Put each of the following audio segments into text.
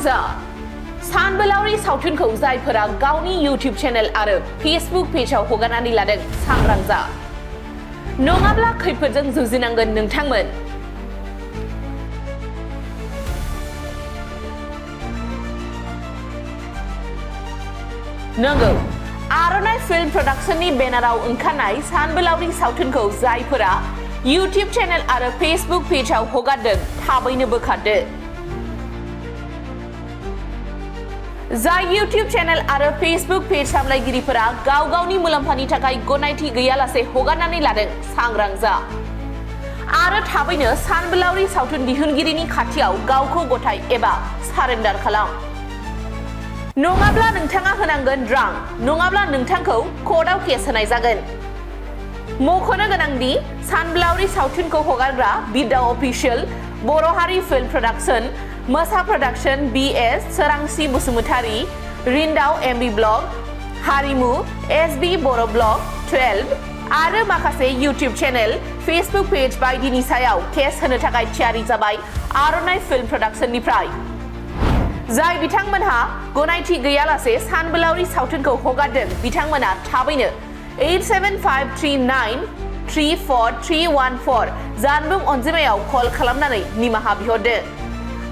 जा सानबोलावरि सावथुनखौ जायफोरा गावनि इउटिउब चेनेल आरो फेसबुक पेजआव हगारनानै लादों सांग्रां जा नङाब्ला खैफोदजों जुजिनांगोन नोंथांमोन। नंगौ आर'नाइ फिल्म प्रडाक्शननि बेनाराव ओंखारनाय सानबोलावरि सावथुनखौ जायफोरा इउटिउब चेनेल आरो फेसबुक पेजआव हगारदों थाबैनो बोखारदो। जाय इउटिउब चेनेल आरो फेसबुक पेज सामलायगिरिफोरा गाव गावनि मुलाम्फानि थाखाय गनायथि गैयालासे हगारनानै लादों सांग्रां जा आरो थाबैनो सानबोलावरि सावथुन दिहुनगिरिनि खाथियाव गावखौ गथाय एबा सारेन्डार खालाम। नङाब्ला नोंथाङा होनांगोन रां नङाब्ला नोंथांखौ कर्टआव केस होनाय जागोन। मख'नो गोनांदि सानबोलावरि सावथुनखौ हगारग्रा बिद्या अफिसियेल, बर' हारि फिल्म प्रडाक्शन, मोसा प्रडाक्शन, BS, सोरांसि बसुमतारी, रिन्दाव MB ब्लग, हारिमु, SB बर' ब्लग 12 आरो माखासे इउटिउब चेनेल, फेसबुक पेज बायदिनि सायाव केस होनो थाखाय थियारि जाबाय आर'नाइ फिल्म प्रडाक्शननिफ्राय। जाय बिथांमोनहा गनायथि गैयालासे सानबोलावरि सावथुनखौ हगारदों बिथांमोना थाबैनो 8753934314 जानबुं अनजिमायाव कल खालामनानै निमाहा बिहरदो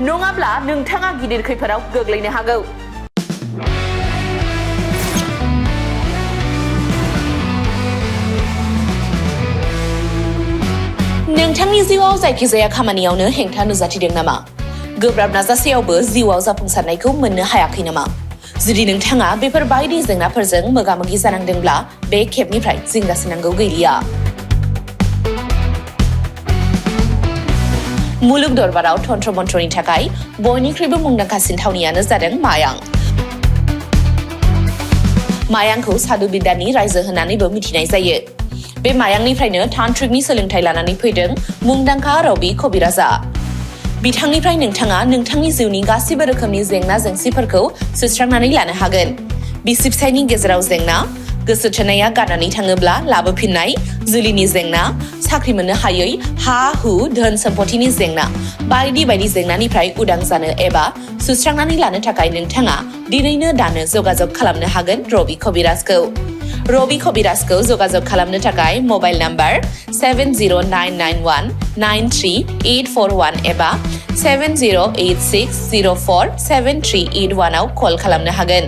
नङाब्ला नोंथाङा गिदिर खैफोदाव गोग्लैनो हागौ। नोंथांनि जिउआव जायखिजाया खामानियावनो हेंथा नुजाथिदों नामा? गोब्राब नाजासेयावबो जिउआव जाफुंसारनायखौ मोननो हायाखै नामा? जुदि नोंथाङा बेफोर बायदि जेंनाफोरजों मोगा-मोगि जानांदोंब्ला बे खेबनिफ्राय जिंगासिनांगौ गैलिया। मुलुग दरबाराव तन्त्र मन्त्रनि थाखाय बयनिख्रुइबो मुंदांखासिन थावनियानो जादों मायां। मायांखौ साधु बिद्यानि रायजो होननानैबो मिथिनाय जायो। बे मायांनिफ्रायनो तान्त्रिकनि सोलोंथाइ लानानै फैदों मुंदांखा रबि कबिराजआ। बिथांनिफ्राय नोंथाङा नोंथांनि जिउनि गासिबो रोखोमनि जेंना जेंसिफोरखौ सुस्रांनानै लानो हागोन। बिसि फिसायनि गेजेराव जेंना, गोसो थोनाया गारनानै थाङोब्ला लाबोफिननाय, जुलिनि जेंना, साख्रि मोननो हायै, हा-हु, धोन सम्पथिनि जेंना बायदि बायदि जेंनानिफ्राय उदां जानो एबा सुस्रांनानै लानो थाखाय नोंथाङा दिनैनो दानो जगाजग खालामनो हागोन रबि कबिराजखौ। रबि कबिराजखौ जगाजग खालामनो थाखाय मबाइल नाम्बार 7099193841 एबा 7086047381 आव कल खालामनो हागोन।